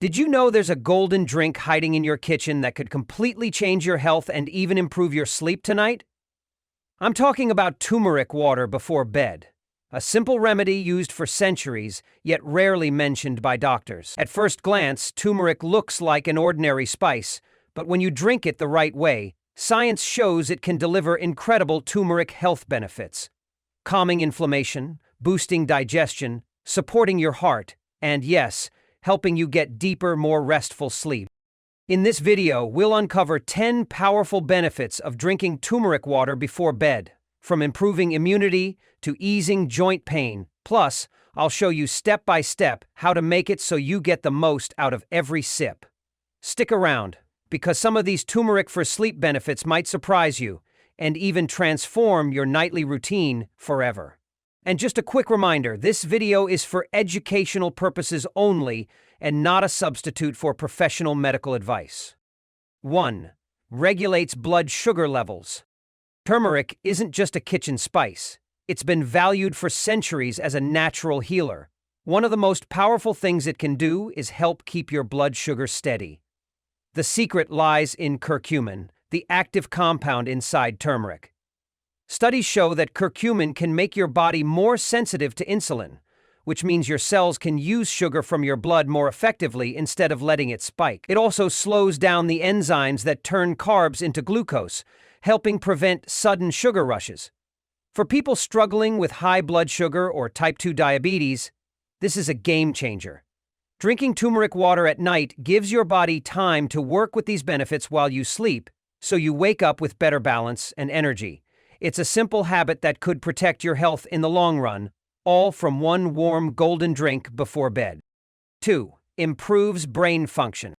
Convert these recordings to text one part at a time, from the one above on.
Did you know there's a golden drink hiding in your kitchen that could completely change your health and even improve your sleep tonight? I'm talking about turmeric water before bed, a simple remedy used for centuries, yet rarely mentioned by doctors. At first glance, turmeric looks like an ordinary spice, but when you drink it the right way, science shows it can deliver incredible turmeric health benefits, calming inflammation, boosting digestion, supporting your heart, and yes, helping you get deeper, more restful sleep. In this video, we'll uncover 10 powerful benefits of drinking turmeric water before bed, from improving immunity to easing joint pain. Plus, I'll show you step by step how to make it so you get the most out of every sip. Stick around, because some of these turmeric for sleep benefits might surprise you and even transform your nightly routine forever. And just a quick reminder, this video is for educational purposes only and not a substitute for professional medical advice. 1. Regulates blood sugar levels. Turmeric isn't just a kitchen spice. It's been valued for centuries as a natural healer. One of the most powerful things it can do is help keep your blood sugar steady. The secret lies in curcumin, the active compound inside turmeric. Studies show that curcumin can make your body more sensitive to insulin, which means your cells can use sugar from your blood more effectively instead of letting it spike. It also slows down the enzymes that turn carbs into glucose, helping prevent sudden sugar rushes. For people struggling with high blood sugar or type 2 diabetes, this is a game changer. Drinking turmeric water at night gives your body time to work with these benefits while you sleep, so you wake up with better balance and energy. It's a simple habit that could protect your health in the long run, all from one warm golden drink before bed. 2. Improves brain function.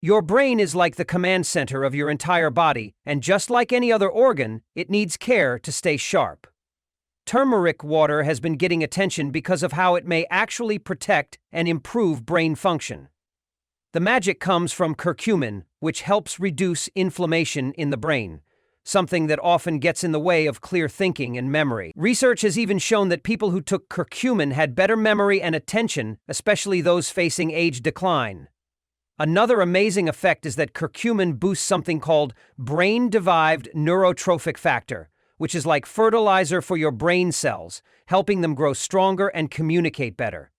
Your brain is like the command center of your entire body, and just like any other organ, it needs care to stay sharp. Turmeric water has been getting attention because of how it may actually protect and improve brain function. The magic comes from curcumin, which helps reduce inflammation in the brain, something that often gets in the way of clear thinking and memory. Research has even shown that people who took curcumin had better memory and attention, especially those facing age decline. Another amazing effect is that curcumin boosts something called brain-derived neurotrophic factor, which is like fertilizer for your brain cells, helping them grow stronger and communicate better.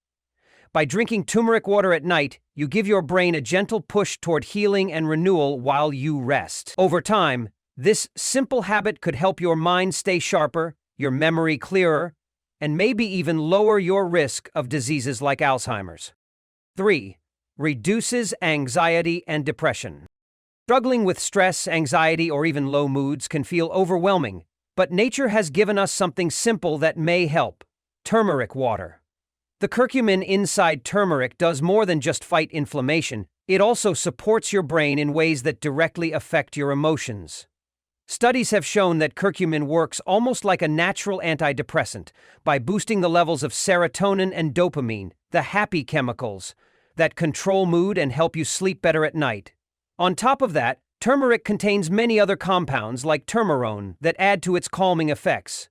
By drinking turmeric water at night, you give your brain a gentle push toward healing and renewal while you rest. Over time, this simple habit could help your mind stay sharper, your memory clearer, and maybe even lower your risk of diseases like Alzheimer's. 3. Reduces anxiety and depression. Struggling with stress, anxiety, or even low moods can feel overwhelming, but nature has given us something simple that may help: turmeric water. The curcumin inside turmeric does more than just fight inflammation, it also supports your brain in ways that directly affect your emotions. Studies have shown that curcumin works almost like a natural antidepressant by boosting the levels of serotonin and dopamine, the happy chemicals that control mood and help you sleep better at night. On top of that, turmeric contains many other compounds like turmerone that add to its calming effects.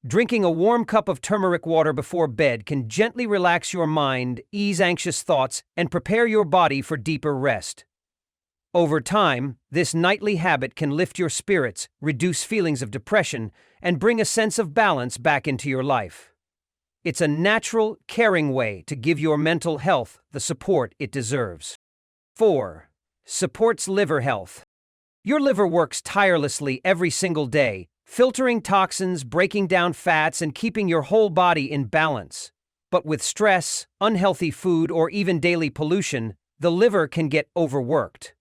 Drinking a warm cup of turmeric water before bed can gently relax your mind, ease anxious thoughts, and prepare your body for deeper rest. Over time, this nightly habit can lift your spirits, reduce feelings of depression, and bring a sense of balance back into your life. It's a natural, caring way to give your mental health the support it deserves. 4. Supports liver health. Your liver works tirelessly every single day, filtering toxins, breaking down fats, and keeping your whole body in balance. But with stress, unhealthy food, or even daily pollution, the liver can get overworked.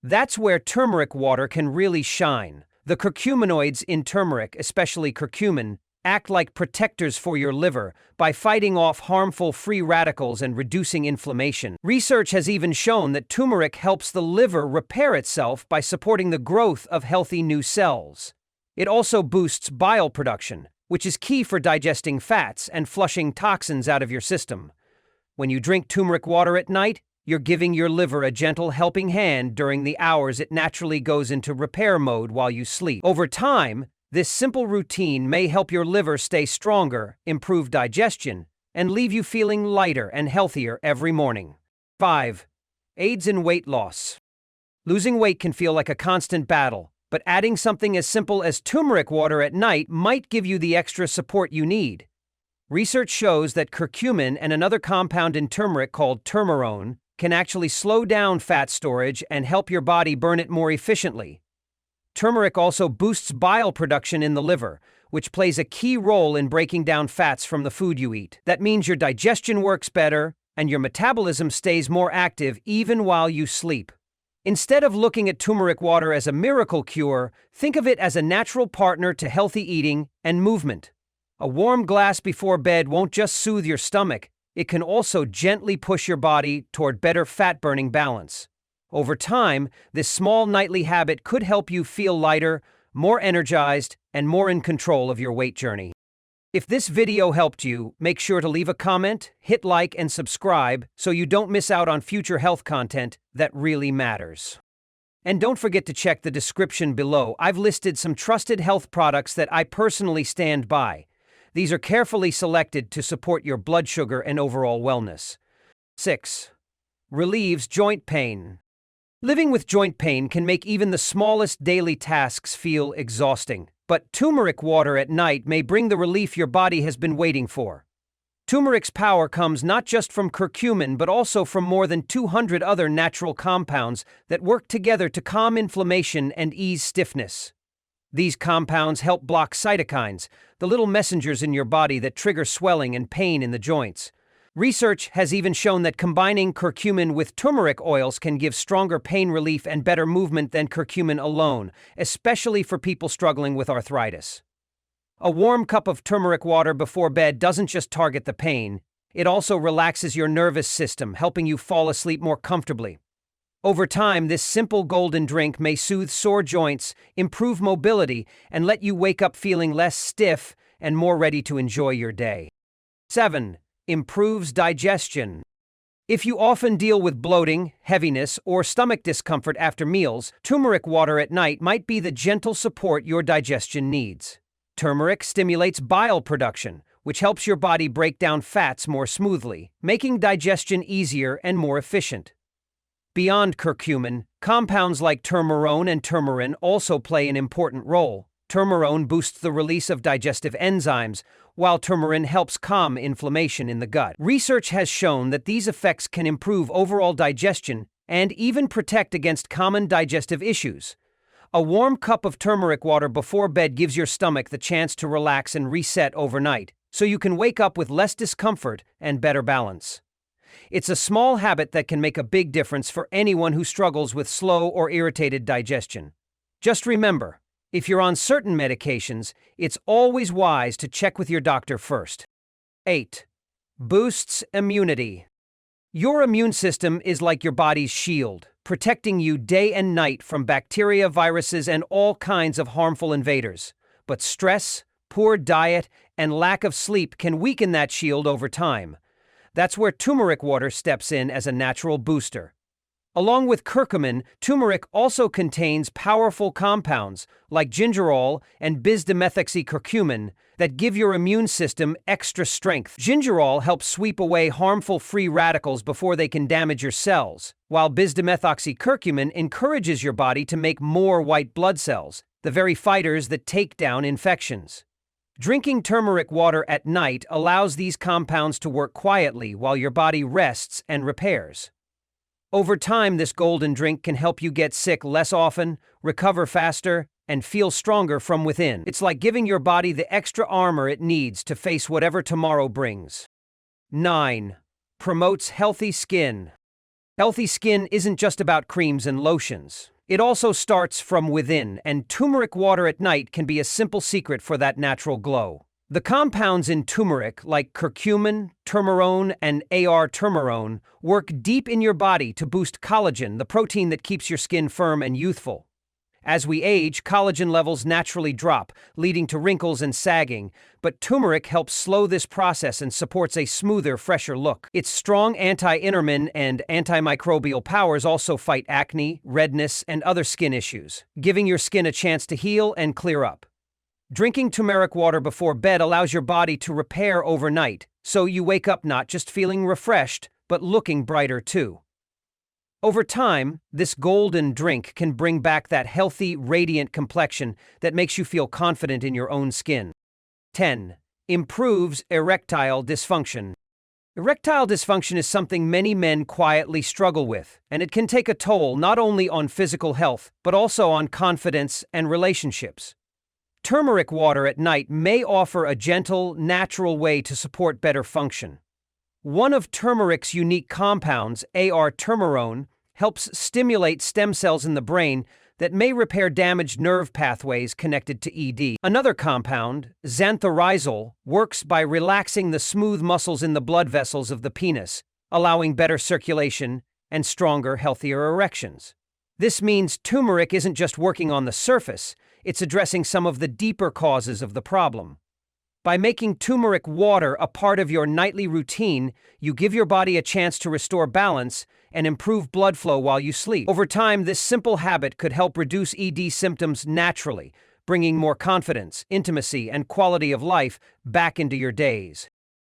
That's where turmeric water can really shine. The curcuminoids in turmeric, especially curcumin, act like protectors for your liver by fighting off harmful free radicals and reducing inflammation. Research has even shown that turmeric helps the liver repair itself by supporting the growth of healthy new cells. It also boosts bile production, which is key for digesting fats and flushing toxins out of your system. When you drink turmeric water at night, you're giving your liver a gentle helping hand during the hours it naturally goes into repair mode while you sleep. Over time, this simple routine may help your liver stay stronger, improve digestion, and leave you feeling lighter and healthier every morning. 5. Aids in weight loss. Losing weight can feel like a constant battle, but adding something as simple as turmeric water at night might give you the extra support you need. Research shows that curcumin and another compound in turmeric called turmerone can actually slow down fat storage and help your body burn it more efficiently. Turmeric also boosts bile production in the liver, which plays a key role in breaking down fats from the food you eat. That means your digestion works better and your metabolism stays more active even while you sleep. Instead of looking at turmeric water as a miracle cure, think of it as a natural partner to healthy eating and movement. A warm glass before bed won't just soothe your stomach, it can also gently push your body toward better fat-burning balance. Over time, this small nightly habit could help you feel lighter, more energized, and more in control of your weight journey. If this video helped you, make sure to leave a comment, hit like, and subscribe so you don't miss out on future health content that really matters. And don't forget to check the description below. I've listed some trusted health products that I personally stand by. These are carefully selected to support your blood sugar and overall wellness. 6. Relieves joint pain. Living with joint pain can make even the smallest daily tasks feel exhausting, but turmeric water at night may bring the relief your body has been waiting for. Turmeric's power comes not just from curcumin but also from more than 200 other natural compounds that work together to calm inflammation and ease stiffness. These compounds help block cytokines, the little messengers in your body that trigger swelling and pain in the joints. Research has even shown that combining curcumin with turmeric oils can give stronger pain relief and better movement than curcumin alone, especially for people struggling with arthritis. A warm cup of turmeric water before bed doesn't just target the pain, it also relaxes your nervous system, helping you fall asleep more comfortably. Over time, this simple golden drink may soothe sore joints, improve mobility, and let you wake up feeling less stiff and more ready to enjoy your day. 7. Improves digestion. If you often deal with bloating, heaviness, or stomach discomfort after meals, turmeric water at night might be the gentle support your digestion needs. Turmeric stimulates bile production, which helps your body break down fats more smoothly, making digestion easier and more efficient. Beyond curcumin, compounds like turmerone and turmerin also play an important role. Turmerone boosts the release of digestive enzymes, while turmerin helps calm inflammation in the gut. Research has shown that these effects can improve overall digestion and even protect against common digestive issues. A warm cup of turmeric water before bed gives your stomach the chance to relax and reset overnight, so you can wake up with less discomfort and better balance. It's a small habit that can make a big difference for anyone who struggles with slow or irritated digestion. Just remember, if you're on certain medications, it's always wise to check with your doctor first. 8. Boosts immunity. Your immune system is like your body's shield, protecting you day and night from bacteria, viruses, and all kinds of harmful invaders. But stress, poor diet, and lack of sleep can weaken that shield over time. That's where turmeric water steps in as a natural booster. Along with curcumin, turmeric also contains powerful compounds like gingerol and bis-dimethylcurcumin that give your immune system extra strength. Gingerol helps sweep away harmful free radicals before they can damage your cells, while bis-dimethylcurcumin encourages your body to make more white blood cells, the very fighters that take down infections. Drinking turmeric water at night allows these compounds to work quietly while your body rests and repairs. Over time, this golden drink can help you get sick less often, recover faster, and feel stronger from within. It's like giving your body the extra armor it needs to face whatever tomorrow brings. 9. Promotes healthy skin. Healthy skin isn't just about creams and lotions. It also starts from within, and turmeric water at night can be a simple secret for that natural glow. The compounds in turmeric, like curcumin, turmerone, and turmerone, work deep in your body to boost collagen, the protein that keeps your skin firm and youthful. As we age, collagen levels naturally drop, leading to wrinkles and sagging, but turmeric helps slow this process and supports a smoother, fresher look. Its strong anti-intermin and antimicrobial powers also fight acne, redness, and other skin issues, giving your skin a chance to heal and clear up. Drinking turmeric water before bed allows your body to repair overnight, so you wake up not just feeling refreshed, but looking brighter too. Over time, this golden drink can bring back that healthy, radiant complexion that makes you feel confident in your own skin. 10. Improves erectile dysfunction. Erectile dysfunction is something many men quietly struggle with, and it can take a toll not only on physical health, but also on confidence and relationships. Turmeric water at night may offer a gentle, natural way to support better function. One of turmeric's unique compounds, Turmerone, helps stimulate stem cells in the brain that may repair damaged nerve pathways connected to ED. Another compound, xanthorizol, works by relaxing the smooth muscles in the blood vessels of the penis, allowing better circulation and stronger, healthier erections. This means turmeric isn't just working on the surface, it's addressing some of the deeper causes of the problem. By making turmeric water a part of your nightly routine, you give your body a chance to restore balance and improve blood flow while you sleep. Over time, this simple habit could help reduce ED symptoms naturally, bringing more confidence, intimacy, and quality of life back into your days.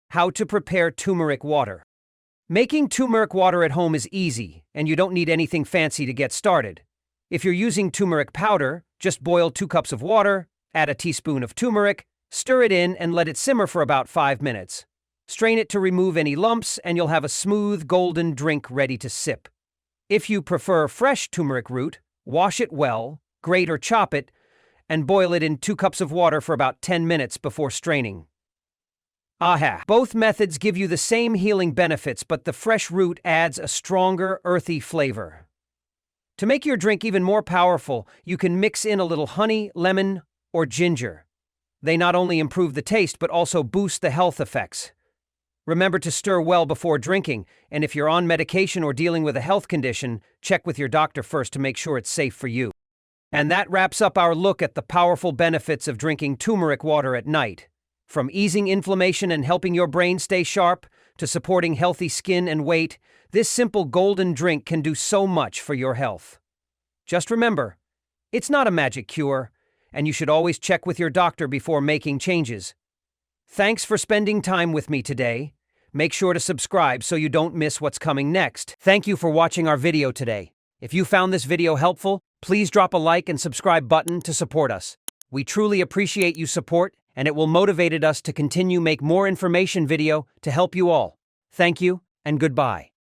How to prepare turmeric water. Making turmeric water at home is easy, and you don't need anything fancy to get started. If you're using turmeric powder, just boil 2 cups of water, add a teaspoon of turmeric, stir it in and let it simmer for about 5 minutes. Strain it to remove any lumps and you'll have a smooth, golden drink ready to sip. If you prefer fresh turmeric root, wash it well, grate or chop it, and boil it in 2 cups of water for about 10 minutes before straining. Aha! Both methods give you the same healing benefits, but the fresh root adds a stronger, earthy flavor. To make your drink even more powerful, you can mix in a little honey, lemon, or ginger. They not only improve the taste, but also boost the health effects. Remember to stir well before drinking, and if you're on medication or dealing with a health condition, check with your doctor first to make sure it's safe for you. And that wraps up our look at the powerful benefits of drinking turmeric water at night. From easing inflammation and helping your brain stay sharp, to supporting healthy skin and weight, this simple golden drink can do so much for your health. Just remember, it's not a magic cure, and you should always check with your doctor before making changes. Thanks for spending time with me today. Make sure to subscribe so you don't miss what's coming next. Thank you for watching our video today. If you found this video helpful, please drop a like and subscribe button to support us. We truly appreciate you support, and it will motivate us to continue make more information video to help you all. Thank you, and goodbye.